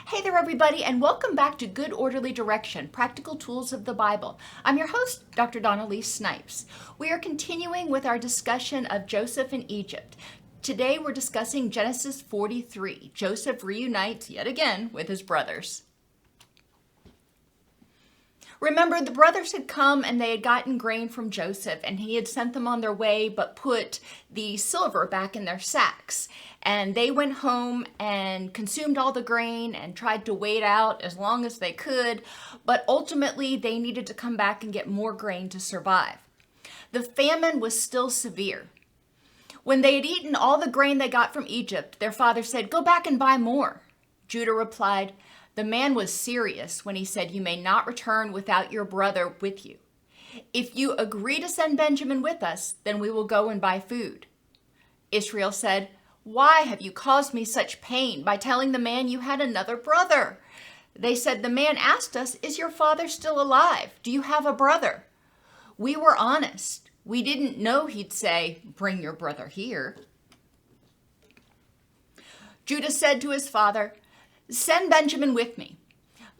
Hey there, everybody, and welcome back to Good Orderly Direction, Practical Tools of the Bible. I'm your host, Dr. Donna-Lee Snipes. We are continuing with our discussion of Joseph in Egypt. Today we're discussing Genesis 43. Joseph reunites yet again with his brothers. Remember, the brothers had come and they had gotten grain from Joseph, and he had sent them on their way, but put the silver back in their sacks. And they went home and consumed all the grain and tried to wait out as long as they could, but ultimately they needed to come back and get more grain to survive. The famine was still severe. When they had eaten all the grain they got from Egypt, their father said, "Go back and buy more." Judah replied, "The man was serious when he said, 'You may not return without your brother with you. If you agree to send Benjamin with us, then we will go and buy food.' Israel said, 'Why have you caused me such pain by telling the man you had another brother?' They said, 'The man asked us, 'Is your father still alive? Do you have a brother?' We were honest. We didn't know he'd say, 'Bring your brother here.'" Judah said to his father, "Send Benjamin with me.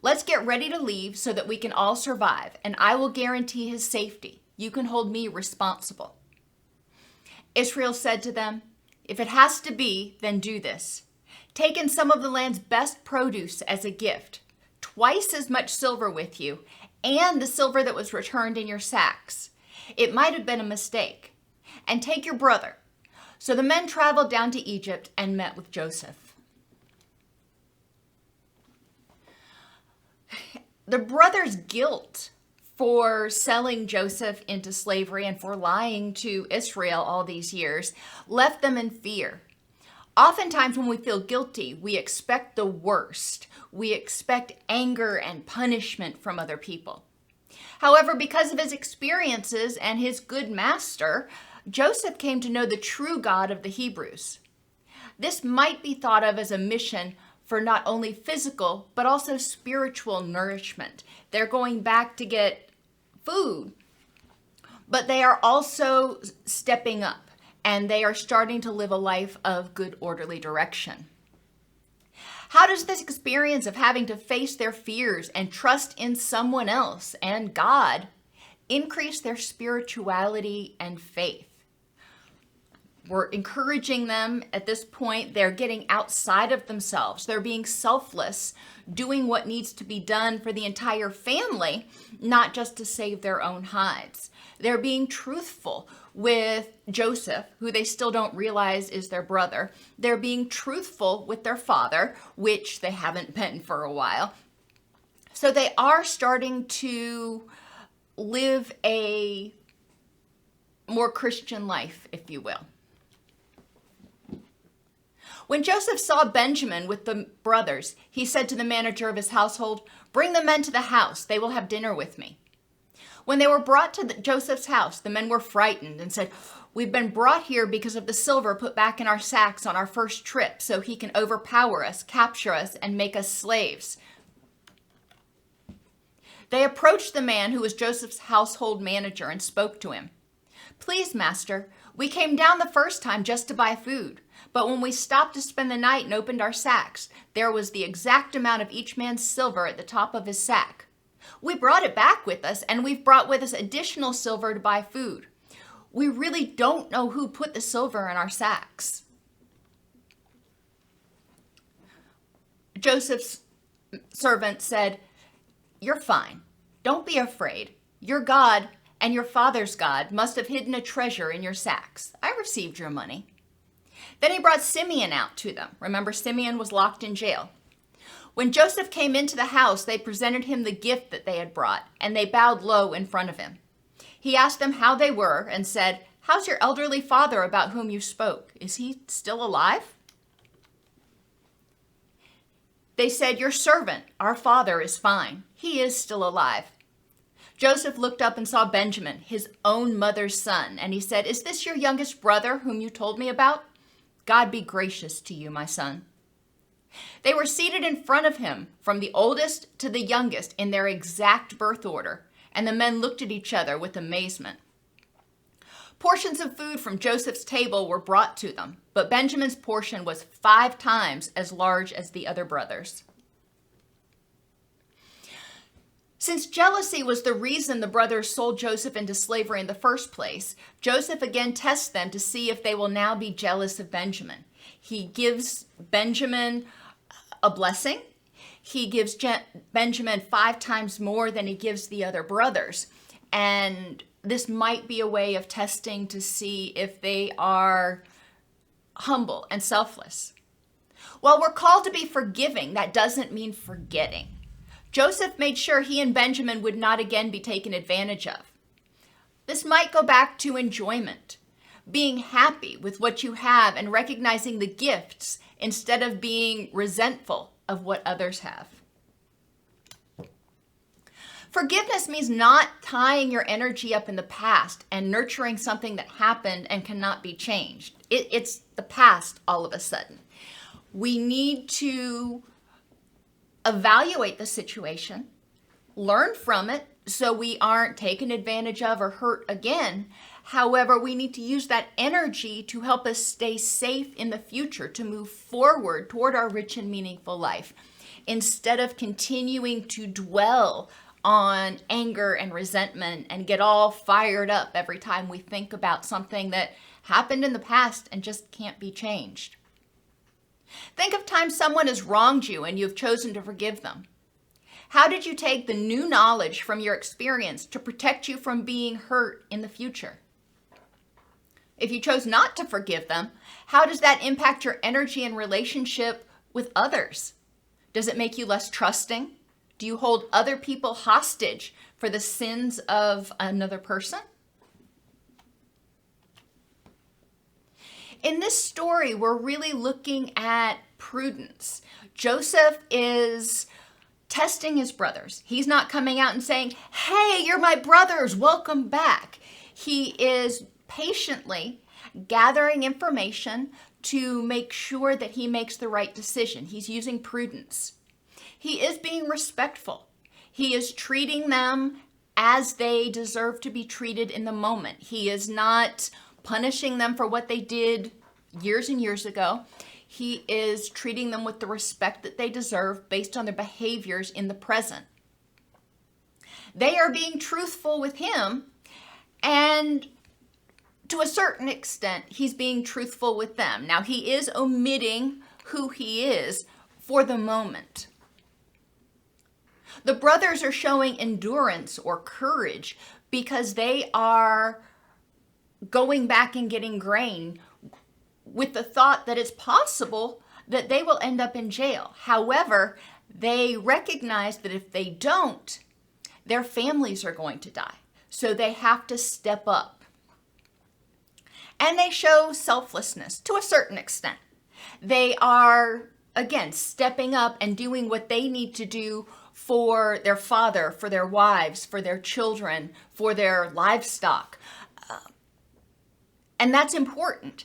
Let's get ready to leave so that we can all survive, and I will guarantee his safety. You can hold me responsible." Israel said to them, "If it has to be, then do this. Take in some of the land's best produce as a gift, twice as much silver with you, and the silver that was returned in your sacks. It might have been a mistake. And take your brother." So the men traveled down to Egypt and met with Joseph. The brothers' guilt for selling Joseph into slavery and for lying to Israel all these years left them in fear. Oftentimes when we feel guilty, we expect the worst. We expect anger and punishment from other people. However, because of his experiences and his good master, Joseph came to know the true God of the Hebrews. This might be thought of as a mission for not only physical, but also spiritual nourishment. They're going back to get food, but they are also stepping up, and they are starting to live a life of good, orderly direction. How does this experience of having to face their fears and trust in someone else and God increase their spirituality and faith? We're encouraging them at this point. They're getting outside of themselves. They're being selfless, doing what needs to be done for the entire family, not just to save their own hides. They're being truthful with Joseph, who they still don't realize is their brother. They're being truthful with their father, which they haven't been for a while. So they are starting to live a more Christian life, if you will. When Joseph saw Benjamin with the brothers, he said to the manager of his household, "Bring the men to the house. They will have dinner with me." When they were brought to Joseph's house, the men were frightened and said, "We've been brought here because of the silver put back in our sacks on our first trip, so he can overpower us, capture us, and make us slaves." They approached the man who was Joseph's household manager and spoke to him. "Please, master, we came down the first time just to buy food. But when we stopped to spend the night and opened our sacks, there was the exact amount of each man's silver at the top of his sack. We brought it back with us, and we've brought with us additional silver to buy food. We really don't know who put the silver in our sacks." Joseph's servant said, "You're fine. Don't be afraid. Your God and your father's God must have hidden a treasure in your sacks. I received your money." Then he brought Simeon out to them. Remember, Simeon was locked in jail. When Joseph came into the house, they presented him the gift that they had brought, and they bowed low in front of him. He asked them how they were and said, "How's your elderly father about whom you spoke? Is he still alive?" They said, "Your servant, our father, is fine. He is still alive." Joseph looked up and saw Benjamin, his own mother's son, and he said, "Is this your youngest brother whom you told me about? God be gracious to you, my son." They were seated in front of him, from the oldest to the youngest, in their exact birth order, and the men looked at each other with amazement. Portions of food from Joseph's table were brought to them, but Benjamin's portion was 5 times as large as the other brothers. Since jealousy was the reason the brothers sold Joseph into slavery in the first place, Joseph again tests them to see if they will now be jealous of Benjamin. He gives Benjamin a blessing. He gives Benjamin 5 times more than he gives the other brothers. And this might be a way of testing to see if they are humble and selfless. While we're called to be forgiving, that doesn't mean forgetting. Joseph made sure he and Benjamin would not again be taken advantage of. This might go back to enjoyment, being happy with what you have and recognizing the gifts instead of being resentful of what others have. Forgiveness means not tying your energy up in the past and nurturing something that happened and cannot be changed. It's the past all of a sudden. We need to evaluate the situation, learn from it so we aren't taken advantage of or hurt again. However, we need to use that energy to help us stay safe in the future, to move forward toward our rich and meaningful life, instead of continuing to dwell on anger and resentment and get all fired up every time we think about something that happened in the past and just can't be changed. Think of times someone has wronged you and you've chosen to forgive them. How did you take the new knowledge from your experience to protect you from being hurt in the future? If you chose not to forgive them, how does that impact your energy and relationship with others? Does it make you less trusting? Do you hold other people hostage for the sins of another person? In this story, we're really looking at prudence. Joseph is testing his brothers. He's not coming out and saying, "Hey, you're my brothers, welcome back." He is patiently gathering information to make sure that he makes the right decision. He's using prudence. He is being respectful. He is treating them as they deserve to be treated in the moment. He is not punishing them for what they did years and years ago. He is treating them with the respect that they deserve based on their behaviors in the present. They are being truthful with him, and to a certain extent, he's being truthful with them. Now, he is omitting who he is for the moment. The brothers are showing endurance or courage because they are going back and getting grain with the thought that it's possible that they will end up in jail. However, they recognize that if they don't, their families are going to die. So they have to step up. And they show selflessness to a certain extent. They are, again, stepping up and doing what they need to do for their father, for their wives, for their children, for their livestock. And that's important.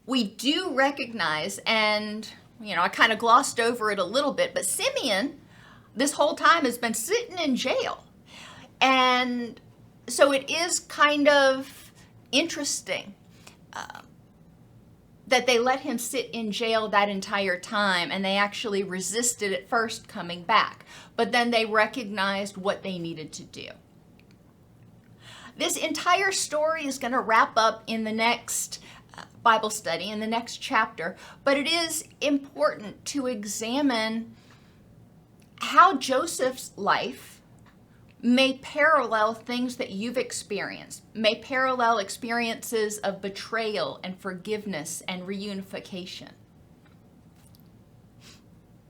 We do recognize, and I kind of glossed over it a little bit, but Simeon, this whole time, has been sitting in jail. And so it is kind of interesting that they let him sit in jail that entire time, and they actually resisted at first coming back. But then they recognized what they needed to do. This entire story is going to wrap up in the next Bible study, in the next chapter, but it is important to examine how Joseph's life may parallel things that you've experienced, may parallel experiences of betrayal and forgiveness and reunification.